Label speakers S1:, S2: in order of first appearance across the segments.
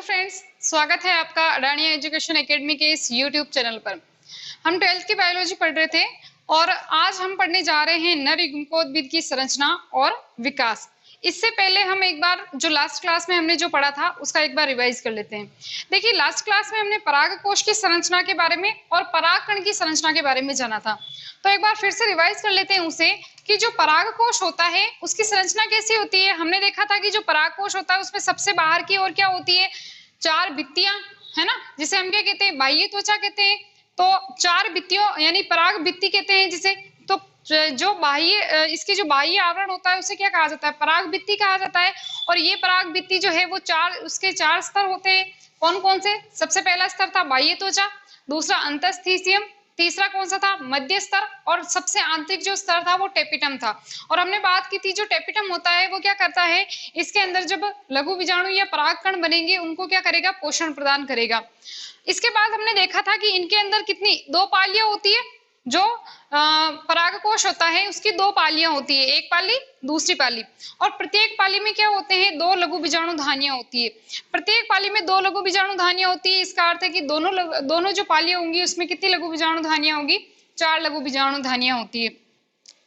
S1: Friends, स्वागत है आपका अडानी एजुकेशन एकेडमी के इस यूट्यूब चैनल पर। हम 12th की बायोलॉजी पढ़ रहे थे और आज हम पढ़ने जा रहे हैं नर युग्मकोद्भिद की संरचना और विकास। इससे पहले हम एक बार जो लास्ट क्लास में हमने जो पढ़ा था उसका एक बार रिवाइज कर लेते हैं। देखिए, लास्ट क्लास में हमने परागकोश की संरचना के बारे में और परागकण की संरचना के बारे में जाना था, तो एक बार फिर से रिवाइज कर लेते हैं उसे कि जो परागकोश होता है उसकी संरचना कैसी होती है। हमने देखा था कि जो परागकोश होता है उसमें सबसे बाहर की ओर क्या होती है, 4 भित्तियां, है ना, जिसे हम क्या कहते हैं, बाह्य त्वचा कहते हैं। तो 4 भित्तियों यानी पराग भित्ति कहते हैं जिसे। तो जो बाह्य इसकी जो बाह्य आवरण होता है उसे क्या कहा जाता है, पराग भित्ति कहा जाता है। और ये पराग भित्ति जो है वो उसके 4 स्तर होते हैं। कौन कौन से? सबसे पहला स्तर था बाह्य त्वचा, दूसरा अंतःस्थीसियम, तीसरा कौन सा था, मध्य स्तर, और सबसे आंतरिक जो स्तर था वो टेपिटम था। और हमने बात की थी जो टेपिटम होता है वो क्या करता है, इसके अंदर जब लघु बीजाणु या परागकण बनेंगे उनको क्या करेगा, पोषण प्रदान करेगा। इसके बाद हमने देखा था कि इनके अंदर कितनी 2 पालियां होती है। जो परागकोश होता है उसकी 2 पालियां होती है, एक पाली दूसरी पाली, और प्रत्येक पाली में क्या होते हैं, 2 लघु बीजाणु धानियां होती है। प्रत्येक पाली में 2 लघु बीजाणु धानियां होती है। इसका अर्थ है कि दोनों जो पालियां होंगी उसमें कितनी लघु बीजाणु धानियां होंगी, 4 लघु बीजाणु धानियां होती है।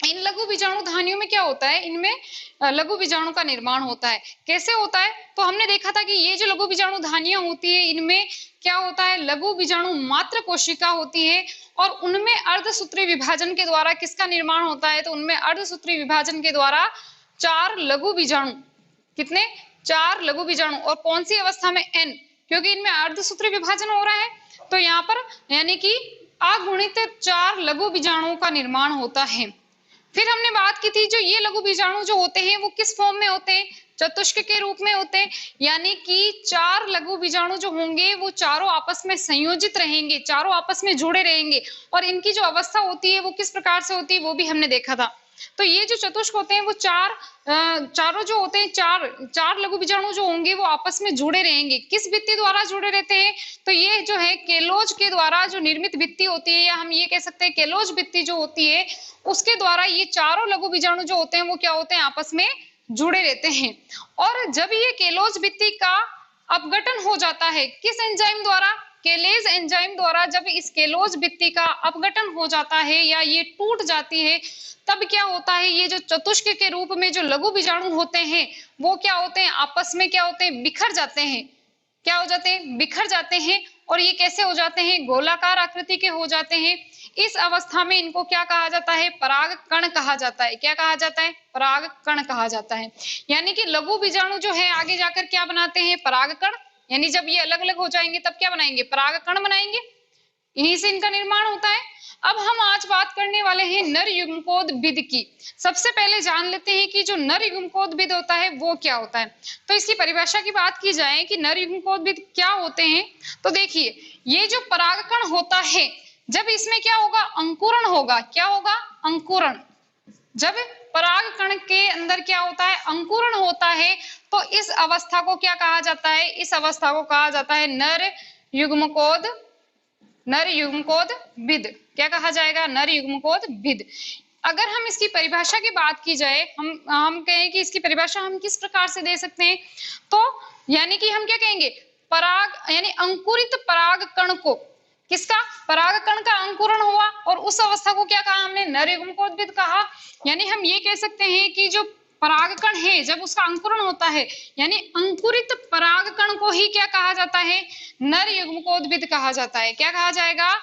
S1: इन लघु बीजाणु धानियों में क्या होता है, इनमें लघु बीजाणु का निर्माण होता है। कैसे होता है? तो हमने देखा था कि ये जो लघु बीजाणु धानियां होती है इनमें क्या होता है, लघु बीजाणु मात्र कोशिका होती है और उनमें अर्धसूत्री विभाजन के द्वारा किसका निर्माण होता है, तो उनमें अर्धसूत्री विभाजन के द्वारा 4 लघु बीजाणु, कितने, 4 लघु बीजाणु। और कौन सी अवस्था में, N, क्योंकि इनमें अर्धसूत्री विभाजन हो रहा है तो यहाँ पर यानी कि अगुणित 4 लघु बीजाणुओं का निर्माण होता है। फिर हमने बात की थी जो ये लघु बीजाणु जो होते हैं वो किस फॉर्म में होते हैं, चतुष्क के रूप में होते हैं। यानी कि 4 लघु बीजाणु जो होंगे वो चारों आपस में संयोजित रहेंगे, चारों आपस में जुड़े रहेंगे, और इनकी जो अवस्था होती है वो किस प्रकार से होती है वो भी हमने देखा था। तो ये जो चतुष्क होते हैं वो चारों जो होते हैं, चार लघु बीजाणु जो होंगे वो आपस में जुड़े रहेंगे। किस भित्ति द्वारा जुड़े रहते हैं, तो ये जो है केलोज के द्वारा जो निर्मित भित्ति होती है, या हम ये कह सकते हैं केलोज भित्ति जो होती है उसके द्वारा ये चारों लघु बीजाणु जो होते हैं वो क्या होते हैं, आपस में जुड़े रहते हैं। और जब ये केलोज भित्ति का अपघटन हो जाता है, किस एंजाइम द्वारा, केलेज एंजाइम द्वारा, जब इस केलोज भित्ति का अपघटन हो जाता है या ये टूट जाती है, तब क्या होता है, ये जो चतुष्क के रूप में जो लघु बीजाणु होते हैं वो क्या होते हैं, आपस में क्या होते हैं, बिखर जाते हैं। क्या हो जाते हैं, बिखर जाते हैं। और ये कैसे हो जाते हैं, गोलाकार आकृति के हो जाते हैं। इस अवस्था में इनको क्या कहा जाता है, परागकण कहा जाता है। क्या कहा जाता है, परागकण कहा जाता है। यानी कि लघु बीजाणु जो है आगे जाकर क्या बनाते हैं, परागकण। यानी जब ये अलग अलग हो जाएंगे तब क्या बनाएंगे, परागकण बनाएंगे। इन्हीं से इनका निर्माण होता है। अब हम आज बात करने वाले हैं नर युग्मकोद्भिद की। सबसे पहले जान लेते हैं कि जो नर युग्मकोद्भिद होता है वो क्या होता है। तो इसकी परिभाषा की बात की जाए कि नर युग्मकोद्भिद क्या होते हैं, तो देखिए ये जो परागकण होता है, जब इसमें क्या होगा, अंकुरण होगा। क्या होगा, अंकुरण। जब परागकण के अंदर क्या होता है, अंकुरण होता है, तो इस अवस्था को क्या कहा जाता है, इस अवस्था को कहा जाता है नर युग्मकोद्भिद। क्या कहा जाएगा, नर युग्मकोद्भिद। अगर हम इसकी परिभाषा की बात की जाए, हम कहें कि इसकी परिभाषा हम किस प्रकार से दे सकते हैं, तो यानी कि हम क्या कहेंगे, पराग यानी अंकुरित परागकण को, किसका, परागकण का अंकुरण हुआ और उस अवस्था को क्या कहा हमने, नर युग्मकोद्भिद कहा। यानी हम ये कह सकते हैं कि जो परागकण है जब उसका अंकुरण होता है, यानी अंकुरित परागकण को ही क्या कहा जाता है, नर युग्मकोद्भिद कहा जाता है। क्या कहा जाएगा,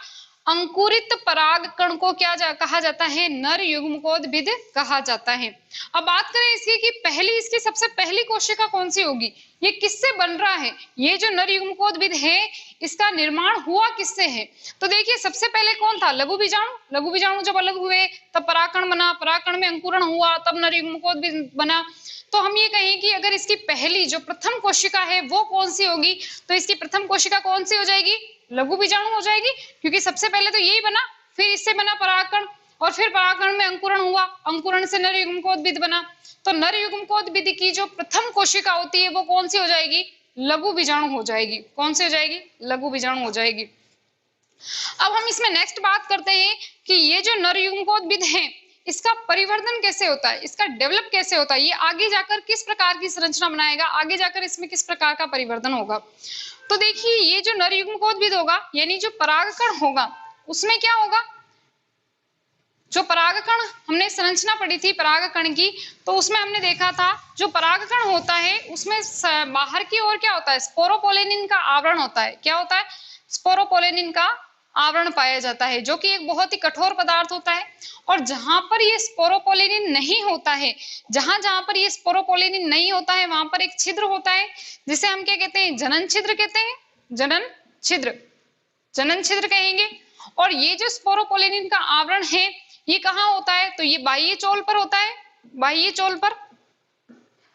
S1: अंकुरित परागकण को क्या कहा जाता है, नर युग्मकोद्भिद कहा जाता है। अब बात करें इसकी कि इसकी सबसे पहली कोशिका कौन सी होगी, ये किससे बन रहा है, ये जो नर युग्मकोद्भिद है इसका निर्माण हुआ किससे है। तो देखिए सबसे पहले कौन था, लघु बीजाणु। लघु बीजाणु जब अलग हुए तब परागकण बना, परागकण में अंकुरण हुआ तब नर युग्मकोद्भिद बना। तो हम ये कहें कि अगर इसकी पहली जो प्रथम कोशिका है वो कौन सी होगी, तो इसकी प्रथम कोशिका कौन सी हो जाएगी, लघु बीजाणु हो जाएगी, क्योंकि सबसे पहले तो यही बना, फिर इससे बना परागकण, और फिर परागकण में अंकुरण हुआ, अंकुरण से नर युग्मकोद्भिद बना। तो नर युग्मकोद्भिद की जो प्रथम कोशिका होती है वो कौन सी हो जाएगी, लघु बीजाणु हो जाएगी। कौन सी हो जाएगी, लघु बीजाणु हो जाएगी। अब हम इसमें नेक्स्ट बात करते हैं कि ये जो नर युग्मकोद्भिद हैं इसका परिवर्धन कैसे होता है, इसका डेवलप कैसे होता है, ये आगे जाकर किस प्रकार की संरचना बनाएगा, आगे जाकर इसमें किस प्रकार का परिवर्तन होगा। तो देखिए ये जो नर युग्मकोद्भिद होगा यानी जो परागकण होगा उसमें क्या होगा, जो परागकण हमने संरचना पढ़ी थी परागकण की, तो उसमें हमने देखा था जो परागकण होता है उसमें बाहर की ओर क्या होता है, स्पोरोपोलेनिन का आवरण होता है। क्या होता है, स्पोरोपोलेनिन का आवरण पाया जाता है, जो कि एक बहुत ही कठोर पदार्थ होता है। और जहां पर ये स्पोरोपोलेनिन नहीं होता है, जहां जहां पर ये स्पोरोपोलेनिन नहीं होता है वहां पर एक छिद्र होता है जिसे हम क्या कहते हैं, जनन छिद्र कहते हैं, जनन छिद्र, जनन छिद्र कहेंगे। और ये जो स्पोरोपोलेनिन का आवरण है ये कहाँ होता है, तो ये बाह्य चोल पर होता है, बाह्य चोल पर।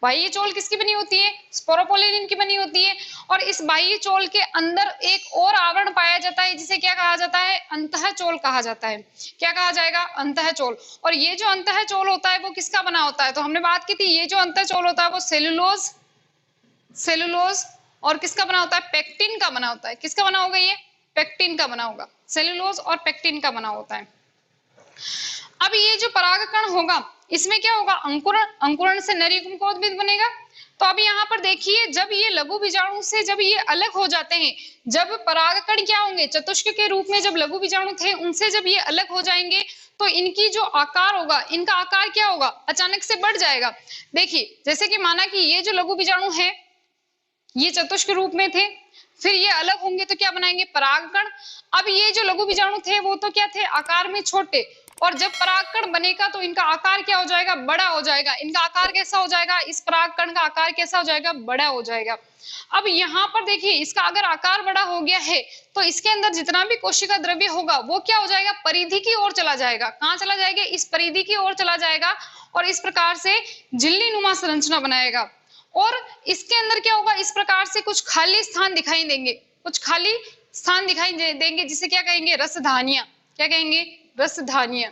S1: बाह्य चोल किसकी बनी होती है, स्पोरोपोलेनिन की बनी होती है। और इस बाह्य चोल के अंदर एक और आवरण पाया जाता है जिसे क्या कहा जाता है, अंतःचोल कहा जाता है। क्या कहा जाएगा, अंतःचोल। और ये जो अंतःचोल होता है वो किसका बना होता है, तो हमने बात की थी ये जो अंतःचोल होता है वो सेलुलोज, सेलुलोज और किसका बना होता है, पेक्टिन का बना होता है। किसका बना होगा, ये पेक्टिन का बना होगा, सेलुलोज और पेक्टिन का बना होता है। अब ये जो परागकण होगा इसमें क्या होगा, अंकुरण, अंकुरण से नर युग्मकोद्भिद बनेगा। तो अब यहाँ पर देखिए जब ये लघु बीजाणु से जब ये अलग हो जाते हैं, जब परागकण क्या होंगे, चतुष्क के रूप में जब लघु बीजाणु थे उनसे जब ये अलग हो जाएंगे तो इनकी जो आकार होगा, इनका आकार क्या होगा, अचानक से बढ़ जाएगा। देखिए जैसे कि माना कि ये जो लघु बीजाणु है ये चतुष्क रूप में थे, फिर ये अलग होंगे तो क्या बनाएंगे, परागकण। अब ये जो लघु बीजाणु थे वो तो क्या थे, आकार में छोटे, और जब परागकण बनेगा तो इनका आकार क्या हो जाएगा, बड़ा हो जाएगा। इनका आकार कैसा हो जाएगा, इस परागकण का आकार कैसा हो जाएगा, बड़ा हो जाएगा। अब यहाँ पर देखिए इसका अगर आकार बड़ा हो गया है तो इसके अंदर जितना भी कोशिका द्रव्य होगा वो क्या हो जाएगा, परिधि की ओर चला जाएगा। कहाँ चला जाएगा, इस परिधि की ओर चला जाएगा और इस प्रकार से झिल्ली नुमा संरचना बनाएगा। और इसके अंदर क्या होगा, इस प्रकार से कुछ खाली स्थान दिखाई देंगे, कुछ खाली स्थान दिखाई देंगे जिसे क्या कहेंगे, रसधानियां। क्या कहेंगे, रसधानियां,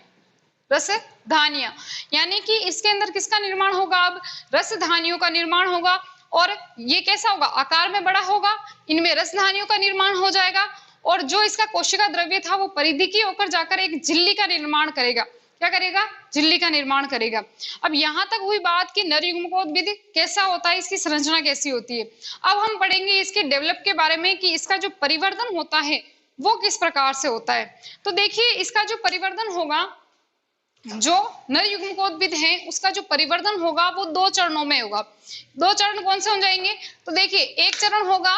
S1: रसधानियां। यानी कि इसके अंदर किसका निर्माण होगा, अब रसधानियों का निर्माण होगा। और ये कैसा होगा, आकार में बड़ा होगा, इनमें रसधानियों का निर्माण हो जाएगा। और जो इसका कोशिका द्रव्य था वो परिधि की होकर जाकर एक झिल्ली का निर्माण करेगा। क्या करेगा, झिल्ली का निर्माण करेगा। अब यहाँ तक हुई बात कि नर युग्मकोद्भिद कैसा होता है, इसकी संरचना कैसी होती है। अब हम पढ़ेंगे इसके डेवलप के बारे में कि इसका जो परिवर्धन होता है वो किस प्रकार से होता है। तो देखिए इसका जो परिवर्धन होगा, जो नर युग्मकोद्भिद है उसका जो परिवर्धन होगा वो दो चरणों में होगा। दो चरण कौन से हो जाएंगे, तो देखिए एक चरण होगा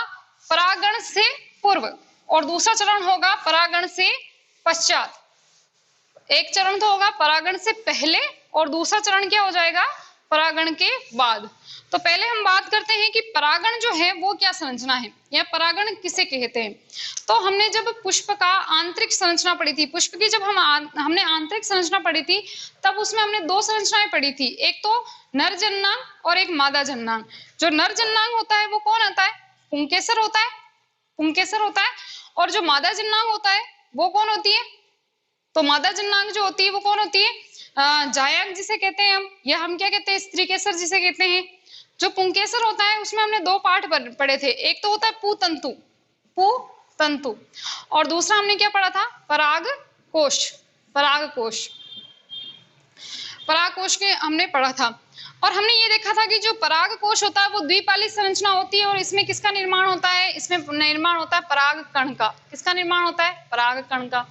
S1: परागण से पूर्व और दूसरा चरण होगा परागण से पश्चात। एक चरण तो होगा परागण से पहले और दूसरा चरण क्या हो जाएगा, परागण के बाद। तो पहले हम बात करते हैं कि परागण जो है वो क्या संरचना है या परागण किसे कहते हैं। तो हमने जब पुष्प का आंतरिक संरचना पढ़ी थी, पुष्प की जब हमने आंतरिक संरचना पढ़ी थी तब उसमें हमने दो संरचनाएं पढ़ी थी, एक तो नर जननांग और एक मादा जननांग। जो नर जननांग होता है वो कौन आता है, पुंकेसर होता है, पुंकेसर होता है। और जो मादा जननांग होता है वो कौन होती है, तो मादा जननांग जो होती है वो कौन होती है, जायंग जिसे कहते हैं हम, या हम क्या कहते हैं, स्त्री केसर जिसे कहते हैं। जो पुंकेसर होता है उसमें हमने दो पार्ट पढ़े थे, एक तो होता है पुतंतु, पुतंतु, और दूसरा हमने क्या पढ़ा था, परागकोश, परागकोश, परागकोश के हमने पढ़ा था। और हमने ये देखा था कि जो परागकोश होता है वो द्विपाली संरचना होती है और इसमें किसका निर्माण होता है, इसमें निर्माण होता है परागकण का। किसका निर्माण होता है, परागकण का।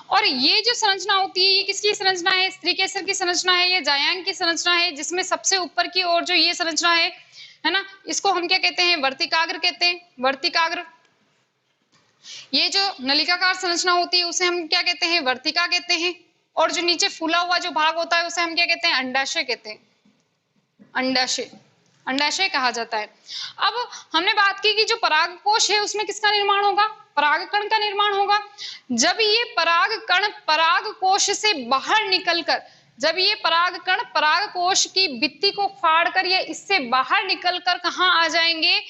S1: और ये जो संरचना होती है ये किसकी संरचना है, स्त्रीकेसर की संरचना है, ये जायांग की संरचना है, जिसमें सबसे ऊपर की ओर जो ये संरचना है ना, इसको हम क्या कहते हैं, वर्तिकाग्र कहते हैं, वर्तिकाग्र। ये जो नलिकाकार संरचना होती है उसे हम क्या कहते हैं, वर्तिका कहते हैं। और जो नीचे फूला हुआ जो भाग होता है उसे हम क्या कहते हैं, अंडाशय कहते हैं, अंडाशय, अंडाशय कहा जाता है। अब हमने बात की कि जो परागकोश है उसमें किसका निर्माण होगा, परागकण का निर्माण होगा। जब ये परागकण परागकोश से बाहर निकलकर, जब ये परागकण परागकोश की भित्ति को फाड़कर या इससे बाहर निकलकर कहाँ आ जाएंगे,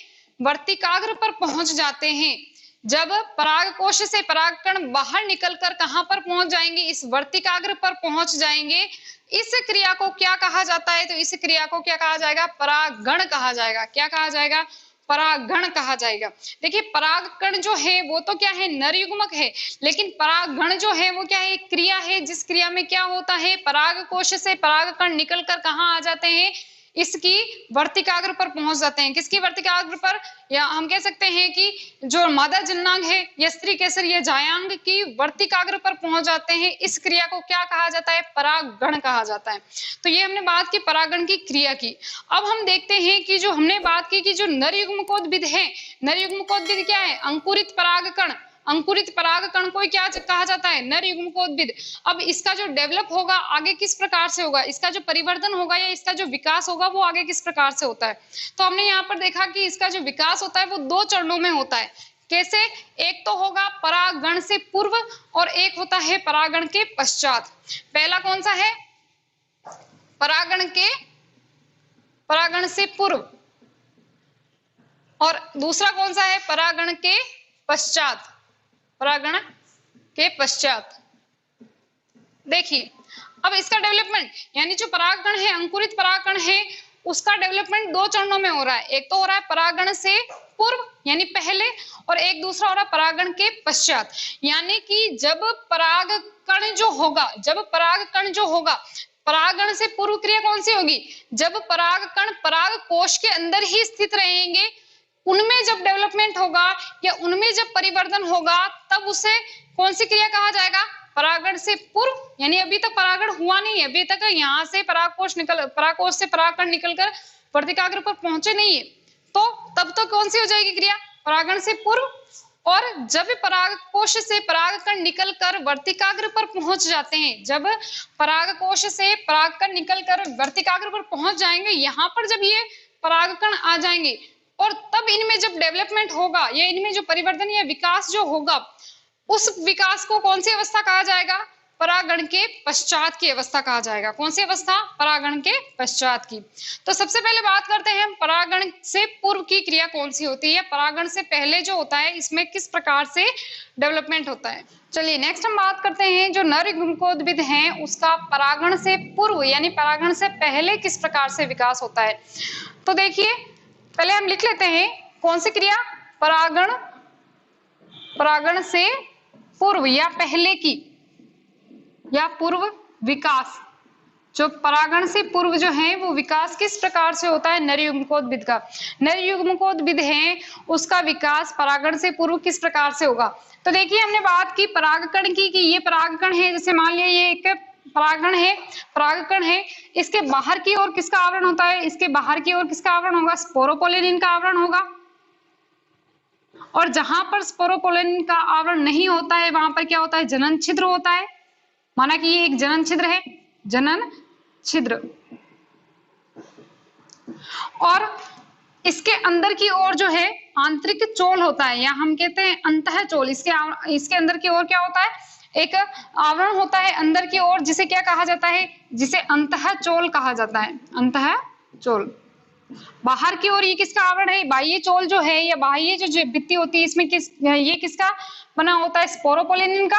S1: वर्तिकाग्र पर पहुंच जाते हैं। जब परागकोश से परागकण बाहर निकलकर कहाँ पर पहुंच जाएंगे, इस वर्तिकाग्र पर पहुंच जाएंगे। इस क्रिया को क्या कहा जाता है, तो इस क्रिया को क्या कहा जाएगा, परागण कहा जाएगा। क्या कहा जाएगा, परागण कहा जाएगा। देखिए परागकण जो है वो तो क्या है, नर युग्मक है, लेकिन परागण जो है वो क्या है, एक क्रिया है, जिस क्रिया में क्या होता है, पराग कोश से परागकण निकलकर कहाँ आ जाते हैं, इसकी वर्तिकाग्र पर पहुंच जाते हैं। किसकी वर्तिकाग्र पर, या हम कह सकते हैं कि जो मादा जननांग है या स्त्री केसर या जायांग की वर्तिकाग्र पर पहुंच जाते हैं। इस क्रिया को क्या कहा जाता है, परागण कहा जाता है। तो ये हमने बात की परागण की क्रिया की। अब हम देखते हैं कि जो हमने बात की कि जो नर युग्मकोद्भिद है, नर युग्मकोद्भिद क्या है, अंकुरित परागकण, अंकुरित परागकण को क्या कहा जाता है, नर युग्मकोद्भिद। अब इसका जो डेवलप होगा आगे किस प्रकार से होगा, इसका जो परिवर्तन होगा या इसका जो विकास होगा वो आगे किस प्रकार से होता है। तो हमने यहाँ पर देखा कि इसका जो विकास होता है वो दो चरणों में होता है। कैसे, एक तो होगा परागण से पूर्व और एक होता है परागण के पश्चात। पहला कौन सा है, परागण से पूर्व, और दूसरा कौन सा है, परागण के पश्चात, परागण के पश्चात। देखिए अब इसका डेवलपमेंट, यानी जो परागकण है, अंकुरित परागकण है, उसका डेवलपमेंट दो चरणों में हो रहा है। एक तो हो रहा है परागण से पूर्व यानी पहले, और एक दूसरा हो रहा है परागण के पश्चात। यानी कि जब परागकण जो होगा, परागण से पूर्व क्रिया कौन सी होगी, जब परागकण पराग कोश के अंदर ही स्थित रहेंगे, उनमें जब डेवलपमेंट होगा या उनमें जब परिवर्तन होगा, तब उसे कौन सी क्रिया कहा जाएगा, परागण से पूर्व। यानी अभी तक परागण हुआ नहीं है, अभी तक यहाँ से परागकोश से परागकण निकलकर वर्तिकाग्र पर पहुंचे नहीं है, तो तब तो कौन सी हो जाएगी क्रिया, परागण से पूर्व। और जब परागकोश से परागकण निकलकर वर्तिकाग्र पर पहुंच जाते हैं, जब परागकोश से परागकण निकलकर वर्तिकाग्र पर पहुंच जाएंगे, यहाँ पर जब ये परागकण आ जाएंगे और तब इनमें जब डेवलपमेंट होगा या इनमें जो परिवर्तन या विकास जो होगा, उस विकास को कौन सी अवस्था कहा जाएगा, परागण के पश्चात की अवस्था कहा जाएगा। कौन सी अवस्था, परागण के पश्चात की। तो सबसे पहले बात करते हैं हम परागण से पूर्व की क्रिया कौन सी होती है, परागण से पहले जो होता है इसमें किस प्रकार से डेवलपमेंट होता है। चलिए नेक्स्ट हम बात करते हैं जो नर युग्मकोद्भिद हैं उसका परागण से पूर्व यानी परागण से पहले किस प्रकार से विकास होता है। तो देखिए पहले हम लिख लेते हैं कौन सी क्रिया, परागण से पूर्व या पहले की या पूर्व विकास। जो परागण से पूर्व जो है वो विकास किस प्रकार से होता है, नर युग्मकोद्भिद का। नर युग्मकोद्भिद है उसका विकास परागण से पूर्व किस प्रकार से होगा। तो देखिए हमने बात की परागकण की कि ये परागकण है, जैसे मान लिया ये एक परागकण है, इसके बाहर की ओर किसका आवरण होता है, इसके बाहर की ओर किसका आवरण होगा, स्पोरोपोलेनिन का आवरण होगा। और जहां पर स्पोरोपोलेनिन का आवरण नहीं होता है वहां पर क्या होता है, जनन छिद्र होता है। माना कि ये एक जनन छिद्र है, जनन छिद्र। और इसके अंदर की ओर जो है आंतरिक चोल होता है, या हम कहते हैं अंतःचोल। इसके अंदर की ओर क्या होता है, एक आवरण होता है अंदर की ओर, जिसे क्या कहा जाता है, जिसे अंतःचोल कहा जाता है, अंतःचोल। बाहर की ओर ये किसका आवरण है, बाह्य चोल जो है या बाह्य जो भित्ति होती है इसमें ये किसका बना होता है, स्पोरोपोलेनिन का,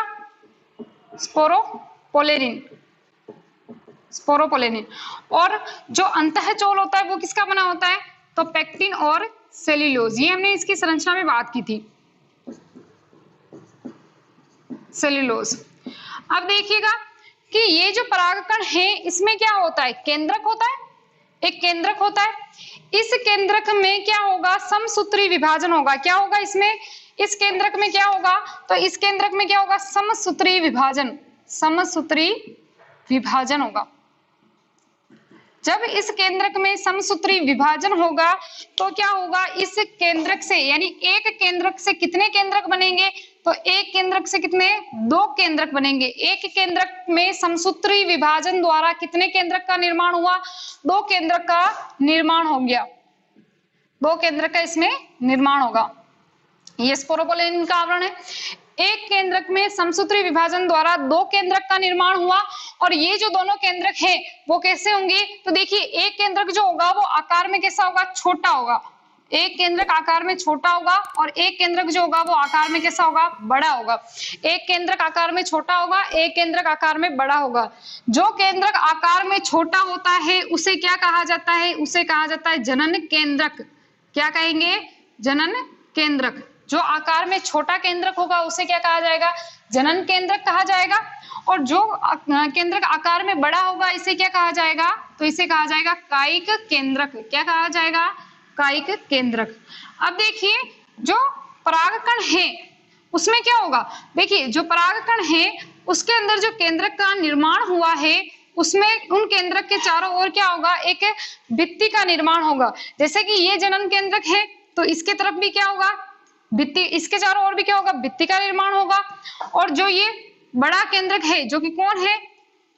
S1: स्पोरोपोलेनिन। और जो अंतःचोल होता है वो किसका बना होता है, तो पेक्टिन और सेल्यूलोज। ये हमने इसकी संरचना में बात की थी, सेल्यूलोज। अब देखिएगा कि ये जो परागकण है इसमें क्या होता है, केंद्रक होता है, एक केंद्रक होता है। इस केंद्रक में क्या होगा, समसूत्री विभाजन होगा। क्या होगा इसमें, इस केंद्रक में क्या होगा, तो इस केंद्रक में क्या होगा, समसूत्री विभाजन होगा। जब इस केंद्रक में समसूत्री विभाजन होगा तो क्या होगा, इस केंद्रक से यानी एक केंद्रक से कितने केंद्रक बनेंगे, तो एक केंद्रक से कितने, दो केंद्रक बनेंगे। एक केंद्रक में समसूत्री विभाजन द्वारा कितने केंद्रक का निर्माण हुआ, दो केंद्रक का निर्माण हो गया, दो केंद्रक का इसमें निर्माण होगा। ये स्पोरोपोलेनिन का आवरण है। एक केंद्रक में समसूत्री विभाजन द्वारा दो केंद्रक का निर्माण हुआ, और ये जो दोनों केंद्रक हैं वो कैसे होंगे, तो देखिए एक केंद्रक जो होगा वो आकार में कैसा होगा, छोटा होगा। एक केंद्रक आकार में छोटा होगा और एक केंद्रक जो होगा वो आकार में कैसा होगा, बड़ा होगा। एक केंद्रक आकार में छोटा होगा, एक केंद्रक आकार में बड़ा होगा। जो केंद्रक आकार में छोटा होता है उसे क्या कहा जाता है, उसे कहा जाता है जनन केंद्रक। क्या कहेंगे, जनन केंद्रक। जो आकार में छोटा केंद्रक होगा उसे क्या कहा जाएगा? जनन केंद्रक कहा जाएगा। और जो केंद्रक आकार में बड़ा होगा इसे क्या कहा जाएगा? तो इसे कहा जाएगा कायिक केंद्रक। क्या कहा जाएगा? कायिक केंद्रक। अब देखिए जो परागकण है उसमें क्या होगा? देखिए जो परागकण है उसके अंदर जो केंद्रक का निर्माण हुआ है उसमें उन केंद्रक के चारों ओर क्या होगा? एक भित्ति का निर्माण होगा। जैसे कि ये जनन केंद्रक है तो इसके तरफ भी क्या होगा? भित्ति। इसके चारों ओर भी क्या होगा? भित्ति का निर्माण होगा। और जो ये बड़ा केंद्रक है जो कि कौन है?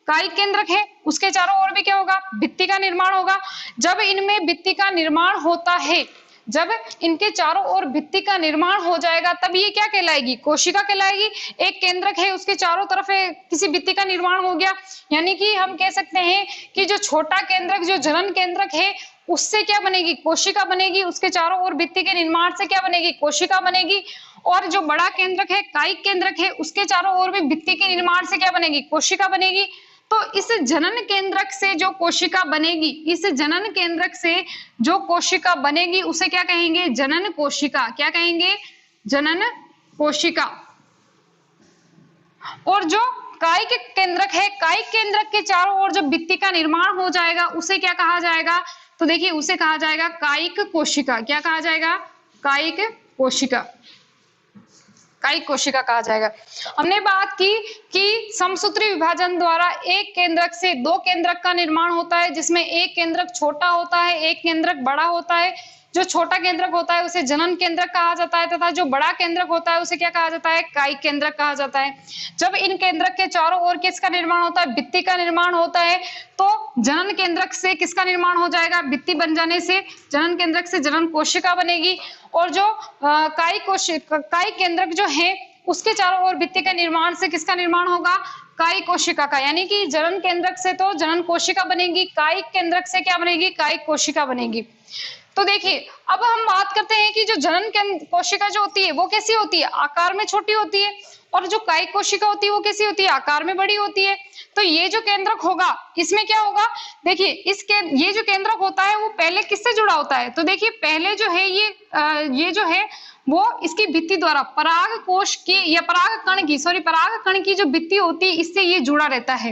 S1: कायिक केंद्रक है, उसके चारों ओर भी क्या होगा? भित्ति का निर्माण होगा। जब इनमें भित्ति का निर्माण होता है, जब इनके चारों ओर भित्ति का निर्माण हो जाएगा तब ये क्या कहलाएगी? कोशिका कहलाएगी। एक केंद्रक है उसके चारों तरफ किसी भित्ति का निर्माण हो गया, यानी कि हम कह सकते हैं कि जो छोटा केंद्रक जो जनन केंद्रक है उससे क्या बनेगी? कोशिका बनेगी। उसके चारों ओर भित्ति के निर्माण से क्या बनेगी? कोशिका बनेगी। और जो बड़ा केंद्रक है कायिक केंद्रक है उसके चारों ओर भी भित्ति के निर्माण से क्या बनेगी? कोशिका बनेगी। तो इस जनन केंद्रक से जो कोशिका बनेगी, इस जनन केंद्रक से जो कोशिका बनेगी उसे क्या कहेंगे? जनन कोशिका। क्या कहेंगे? जनन कोशिका। और जो कायिक केंद्रक है, कायिक केंद्रक के चारों ओर जब भित्ति का निर्माण हो जाएगा उसे क्या कहा जाएगा? तो देखिए उसे कहा जाएगा कायिक कोशिका। क्या कहा जाएगा? कायिक कोशिका। कायिक कोशिका कहा जाएगा। हमने बात की कि समसूत्री विभाजन द्वारा एक केंद्रक से दो केंद्रक का निर्माण होता है, जिसमें एक केंद्रक छोटा होता है, एक केंद्रक बड़ा होता है। जो छोटा केंद्रक होता है उसे जनन केंद्रक कहा जाता है तथा जो बड़ा केंद्रक होता है उसे क्या कहा जाता है? कायिक केंद्रक कहा जाता है। जब इन केंद्रक के चारों ओर किसका निर्माण होता है? भित्ति का निर्माण होता है। तो जनन केंद्रक से किसका निर्माण हो जाएगा? भित्ति बन जाने से जनन केंद्रक से जनन कोशिका बनेगी। और जो कायिक केंद्रक जो है उसके चारों ओर भित्ति के निर्माण से किसका निर्माण होगा? कायिक कोशिका का। यानी कि जनन केंद्रक से तो जनन कोशिका बनेगी, कायिक केंद्रक से क्या बनेगी? कायिक कोशिका बनेगी। तो देखिए अब हम बात करते हैं कि जो जनन कोशिका जो होती है वो कैसी होती है? आकार में छोटी होती है। और जो कायिक कोशिका होती है वो कैसी होती है? आकार में बड़ी होती है। तो ये जो केंद्रक होगा इसमें क्या होगा? देखिए ये जो केंद्रक होता है वो पहले किससे जुड़ा होता है? तो देखिए पहले जो है ये जो है वो इसकी भित्ति द्वारा पराग कोश की या पराग कण की जो भित्ति होती है इससे ये जुड़ा रहता है।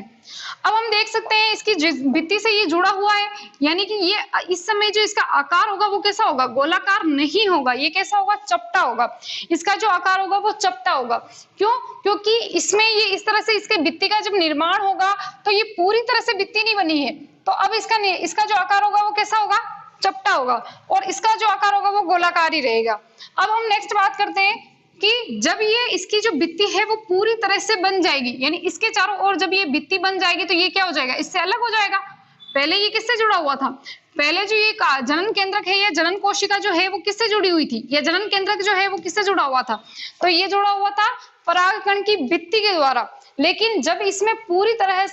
S1: अब हम देख सकते हैं इसकी भित्ति से ये जुड़ा हुआ है, यानी कि ये इस समय जो इसका आकार होगा वो कैसा होगा? गोलाकार नहीं होगा, ये कैसा होगा? चपटा होगा। इसका जो आकार होगा वो चपटा होगा। क्यों? क्योंकि इसमें ये इस तरह से इसके भित्ति का जब निर्माण होगा तो ये पूरी तरह से भित्ति नहीं बनी है, तो अब इसका जो आकार होगा वो कैसा होगा? चपटा होगा। और इसका जो आकार होगा वो गोलाकार ही रहेगा। अब हम नेक्स्ट बात करते हैं कि जब ये इसकी जो भित्ति है वो पूरी तरह से बन जाएगी, यानी इसके चारों ओर जब ये भित्ति बन जाएगी तो ये क्या हो जाएगा? इससे अलग हो जाएगा। पहले ये किससे जुड़ा हुआ था? पहले जो ये जनन केंद्रक है या जनन कोशिका जो है वो किससे जुड़ी हुई थी? या जनन केंद्रक जो है वो किससे जुड़ा हुआ था? तो ये जुड़ा हुआ था परागकण की भित्ति के द्वारा। लेकिन जब इसमें पूरी तरह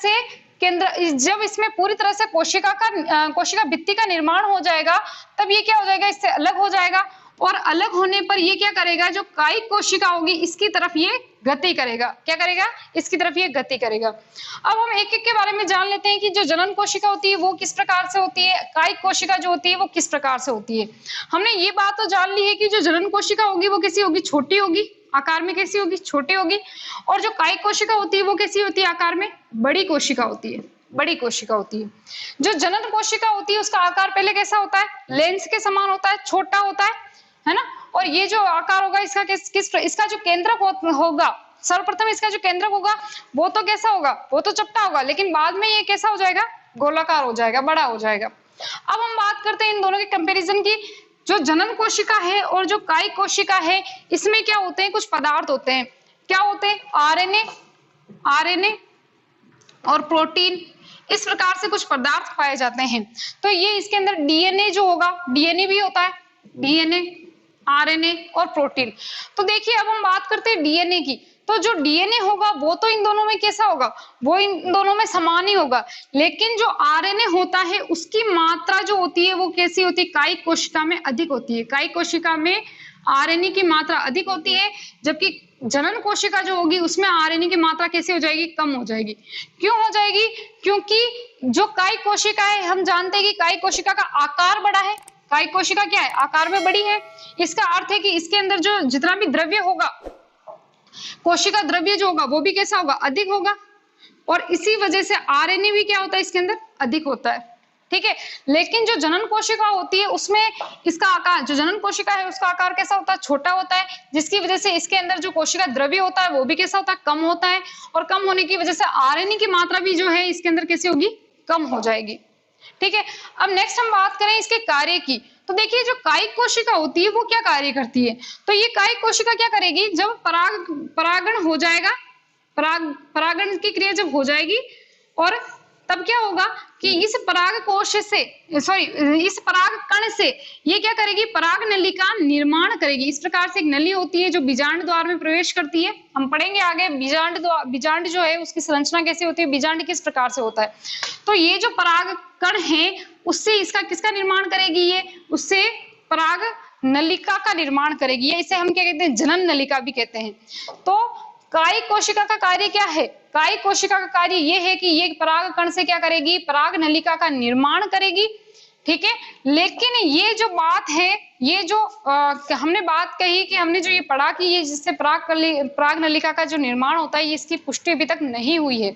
S1: से कोशिका भित्ति का निर्माण हो जाएगा तब ये क्या हो जाएगा? इससे अलग हो जाएगा। और अलग होने पर ये क्या करेगा? जो कायिक कोशिका होगी इसकी तरफ ये गति करेगा। क्या करेगा? इसकी तरफ ये गति करेगा। अब हम एक एक के बारे में जान लेते हैं कि जो जनन कोशिका होती है वो किस प्रकार से होती है, कायिक कोशिका जो होती है वो किस प्रकार से होती है। हमने ये बात तो जान ली है कि जो जनन कोशिका होगी वो कैसी होगी? छोटी होगी, आकार में कैसी होगी? छोटी होगी। और जो कायिक कोशिका होती है वो कैसी होती है? आकार में बड़ी कोशिका होती है, बड़ी कोशिका होती है। जो जनन कोशिका होती है उसका आकार पहले कैसा होता है? लेंस के समान होता है, छोटा होता है ना। और ये जो आकार होगा इसका इसका जो केंद्रक होगा, सर्वप्रथम इसका जो केंद्रक होगा वो तो कैसा होगा? वो तो चपटा होगा, लेकिन बाद में ये कैसा हो जाएगा? गोलाकार हो जाएगा, बड़ा हो जाएगा। अब हम बात करते हैं इन दोनों के कंपैरिजन की। जो जनन कोशिका है और जो कायिक कोशिका है इसमें क्या होते हैं? कुछ पदार्थ होते हैं। क्या होते हैं? आरएनए और प्रोटीन, इस प्रकार से कुछ पदार्थ पाए जाते हैं। तो ये इसके अंदर डीएनए जो होगा, डीएनए भी होता है, डीएनए, आरएनए और प्रोटीन। तो देखिए अब हम बात करते हैं डीएनए की। तो जो डीएनए होगा वो तो इन दोनों में कैसा होगा? वो इन दोनों में समान ही होगा। लेकिन जो आरएनए होता है उसकी मात्रा जो होती है वो कैसी होती है? कायिक कोशिका में अधिक होती है। कायिक कोशिका में आरएनए की मात्रा अधिक होती है, जबकि जनन कोशिका जो होगी उसमें आरएनए की मात्रा कैसे हो जाएगी? कम हो जाएगी। क्यों हो जाएगी? क्योंकि जो कायिक कोशिका है हम जानते हैं कि कायिक कोशिका का आकार बड़ा है, कायिक कोशिका क्या है, आकार में बड़ी है। इसका अर्थ है कि इसके अंदर जो जितना भी द्रव्य होगा, कोशिका द्रव्य जो होगा वो भी कैसा होगा, अधिक होगा। और इसी वजह से आरएनए भी क्या होता है, इसके अंदर अधिक होता है। ठीक है, लेकिन जो जनन कोशिका होती है उसमें इसका आकार, जो जनन कोशिका है उसका आकार कैसा होता है, छोटा होता है, जिसकी वजह से इसके अंदर जो कोशिका द्रव्य होता है वो भी कैसा होता है, कम होता है। और कम होने की वजह से आरएनए की मात्रा भी जो है इसके अंदर कैसी होगी, कम हो जाएगी। ठीक है, अब नेक्स्ट हम बात करें इसके कार्य की। तो देखिए जो कायिक कोशिका होती है वो क्या कार्य करती है, तो ये कायिक कोशिका क्या करेगी, जब परागण हो जाएगा, परागण की क्रिया जब हो जाएगी, और तब क्या होगा कि इस पराग कोश से, इस पराग कण से ये क्या करेगी, पराग नली का निर्माण करेगी। इस प्रकार से एक नली होती है जो बीजांड द्वार में प्रवेश करती है। हम पढ़ेंगे आगे बीजांड जो है उसकी संरचना कैसे होती है, बीजांड किस प्रकार से होता है। तो ये जो पराग कण है उससे इसका किसका निर्माण करेगी, ये उससे पराग नलिका का निर्माण करेगी, या इसे हम क्या कहते हैं, जनन नलिका भी कहते हैं। तो कायिक कोशिका का कार्य क्या है, कायिक कोशिका का कार्य ये है कि ये पराग कण से क्या करेगी, पराग नलिका का निर्माण करेगी। ठीक है, लेकिन ये जो बात है, ये जो हमने बात कही कि हमने जो ये पढ़ा कि ये जिससे पराग नलिका का जो निर्माण होता है, ये इसकी पुष्टि अभी तक नहीं हुई है।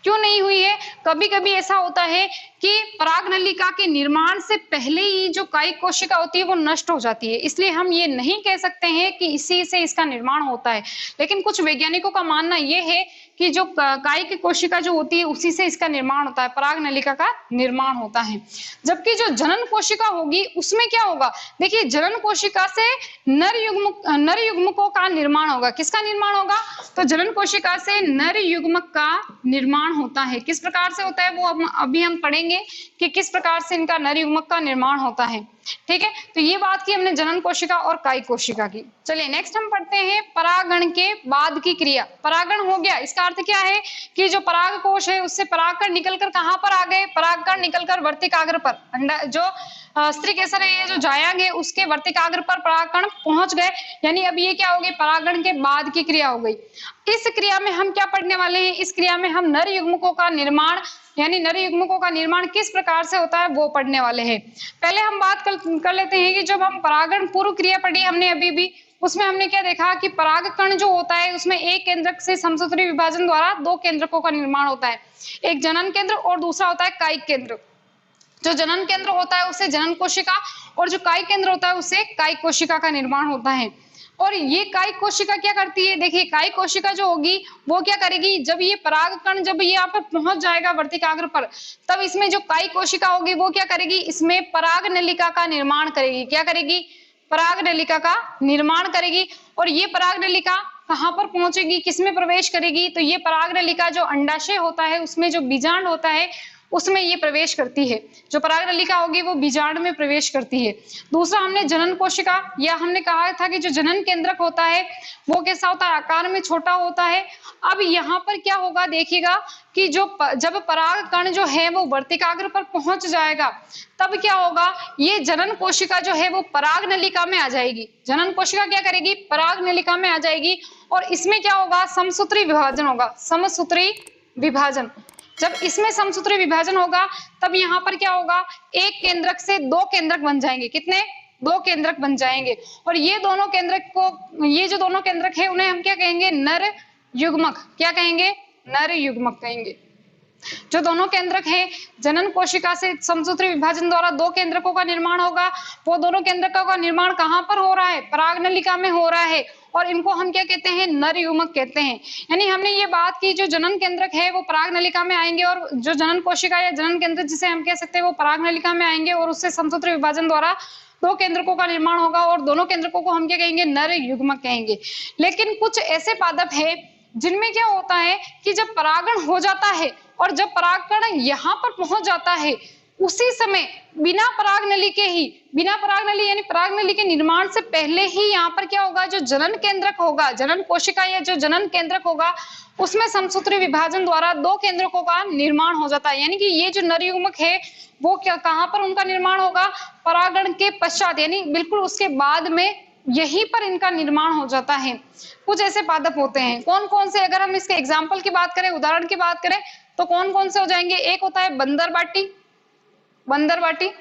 S1: क्यों नहीं हुई है, कभी कभी ऐसा होता है कि पराग नलिका के निर्माण से पहले ही जो कायिक कोशिका होती है वो नष्ट हो जाती है, इसलिए हम ये नहीं कह सकते हैं कि इसी से इसका निर्माण होता है। लेकिन कुछ वैज्ञानिकों का मानना ये है कि जो कायिक कोशिका जो होती है उसी से इसका निर्माण होता है, पराग नलिका का निर्माण होता है। जबकि जो जनन कोशिका होगी उसमें क्या होगा, देखिए जनन कोशिका से नर युग्मकों का निर्माण होगा। किसका निर्माण होगा, तो जनन कोशिका से नर युग्मक का निर्माण होता है। किस प्रकार से होता है वो अभी हम पढ़ेंगे कि किस प्रकार से इनका नर युग्मक का निर्माण होता है। ठीक है, तो ये बात की हमने जनन कोशिका और कायिक कोशिका की। चलिए नेक्स्ट हम पढ़ते हैं परागण के बाद की क्रिया। परागण हो गया, इसका अर्थ क्या है कि जो पराग कोश है उससे परागकण निकलकर कहां पर आ गए, परागकण निकलकर वर्तिकाग्र पर, अंडा जो स्त्री केसर है, ये जो जायांग है उसके वर्तिकाग्र पर परागकण पहुंच गए। यानी अब ये क्या हो गई, परागण के बाद की क्रिया हो गई। इस क्रिया में हम क्या पढ़ने वाले हैं, इस क्रिया में हम नर युग्मकों का निर्माण, यानी नर युग्मकों का निर्माण किस प्रकार से होता है वो पढ़ने वाले हैं। पहले हम बात कर लेते हैं कि जब हम परागण पूर्व क्रिया पढ़ी हमने अभी भी, उसमें हमने क्या देखा कि परागकण जो होता है उसमें एक केंद्रक से समसूत्री विभाजन द्वारा दो केंद्रकों का निर्माण होता है, एक जनन केंद्र और दूसरा होता है कायिक केंद्र। जो जनन केंद्र होता है उससे जनन कोशिका, और जो कायिक केंद्र होता है उससे कायिक कोशिका का निर्माण होता है। और ये कायिक कोशिका क्या करती है, देखिए कायिक कोशिका जो होगी वो क्या करेगी, जब ये परागकण जब ये यहाँ पर पहुंच जाएगा वर्तिकाग्र पर, तब इसमें जो कायिक कोशिका होगी वो क्या करेगी, इसमें पराग नलिका का निर्माण करेगी। क्या करेगी, पराग नलिका का निर्माण करेगी। और ये पराग नलिका कहां पर पहुंचेगी, किसमें प्रवेश करेगी, तो ये पराग नलिका जो अंडाशय होता है उसमें जो बीजांड होता है उसमें ये प्रवेश करती है। जो पराग नलिका होगी वो बीजांड में प्रवेश करती है। दूसरा हमने जनन कोशिका, या हमने कहा था कि जो जनन केंद्रक होता है वो कैसा होता है, आकार में छोटा होता है। अब यहाँ पर क्या होगा, देखिएगा कि जब पराग कण जो है वो वर्तिकाग्र पर पहुंच जाएगा, तब क्या होगा, ये जनन कोशिका जो है वो पराग नलिका में आ जाएगी। जनन कोशिका क्या करेगी, पराग नलिका में आ जाएगी, और इसमें क्या होगा, समसूत्री विभाजन होगा। समसूत्री विभाजन, जब इसमें समसूत्री विभाजन होगा तब यहाँ पर क्या होगा, एक केंद्रक से दो केंद्रक बन जाएंगे। कितने, दो केंद्रक बन जाएंगे। और ये दोनों केंद्रक को, ये जो दोनों केंद्रक है उन्हें हम क्या कहेंगे, नर युग्मक। क्या कहेंगे, नर युग्मक कहेंगे। जो दोनों केंद्रक हैं, जनन कोशिका से समसूत्री विभाजन द्वारा दो केंद्रकों का निर्माण होगा। वो दोनों केंद्रकों का निर्माण कहां पर हो रहा है, पराग नलिका में हो रहा है, और इनको हम क्या कहते हैं, नर युग्मक कहते हैं। यानी हमने ये बात की जो जनन केंद्रक है वो पराग नलिका में आएंगे, और जो जनन कोशिका या जनन केंद्र जिसे हम कह सकते हैं वो पराग नलिका में आएंगे, और उससे समसूत्री विभाजन द्वारा दो केंद्रकों का निर्माण होगा, और दोनों केंद्रकों को हम क्या कहेंगे, नर युग्मक कहेंगे। लेकिन कुछ ऐसे पादप है जिनमें क्या होता है कि जब परागण हो जाता है और जब परागकण यहाँ पर पहुंच जाता है, उसी समय बिना पराग नली यानी पराग नली के निर्माण से पहले ही यहाँ पर क्या होगा, जो जनन केंद्रक होगा, जनन कोशिका या जो जनन केंद्रक होगा उसमें समसूत्री विभाजन द्वारा दो केंद्रकों का निर्माण हो जाता है। यानी कि ये जो नर युग्मक है वो क्या, कहाँ पर उनका निर्माण होगा, परागण के पश्चात, यानी बिल्कुल उसके बाद में यहीं पर इनका निर्माण हो जाता है। कुछ ऐसे पादप होते हैं, कौन कौन से, अगर हम इसके एग्जाम्पल की बात करें, उदाहरण की बात करें, तो कौन कौन से हो जाएंगे। एक होता है बंदरबाटी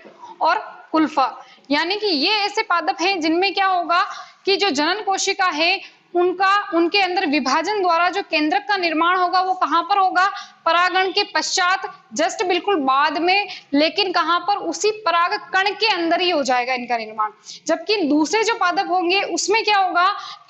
S1: और कुल्फा। यानी कि ये ऐसे पादप हैं जिनमें क्या होगा कि जो जनन कोशिका है उनके अंदर विभाजन द्वारा जो केंद्रक का निर्माण होगा वो कहां पर होगा, परागण के पश्चात, जस्ट बिल्कुल बाद में, लेकिन कहां पर, उसी पराग कण के अंदर ही हो जाएगा इनका निर्माण। जबकि दूसरे जो पादप होंगे उसमें क्या होगा,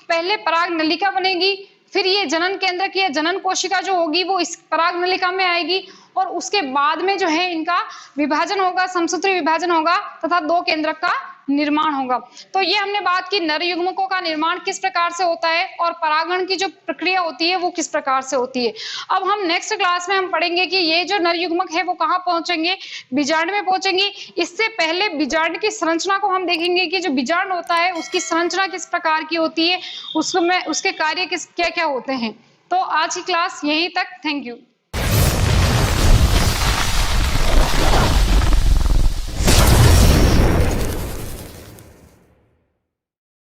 S1: पहले पराग नलिका बनेगी, फिर ये जनन केंद्रक या जनन कोशिका जो होगी वो इस पराग नलिका में आएगी और उसके बाद में जो है इनका विभाजन होगा, समसूत्री विभाजन होगा तथा दो केंद्रक का निर्माण होगा। तो ये हमने बात की नर युग्मकों का निर्माण किस प्रकार से होता है और परागण की जो प्रक्रिया होती है वो किस प्रकार से होती है। अब हम नेक्स्ट क्लास में हम पढ़ेंगे कि ये जो नर युग्मक है वो कहाँ पहुंचेंगे, बीजांड में पहुंचेंगे। इससे पहले बीजांड की संरचना को हम देखेंगे कि जो बीजांड होता है उसकी संरचना किस प्रकार की होती है, उसमें उसके कार्य क्या क्या होते हैं। तो आज की क्लास यहीं तक, थैंक यू।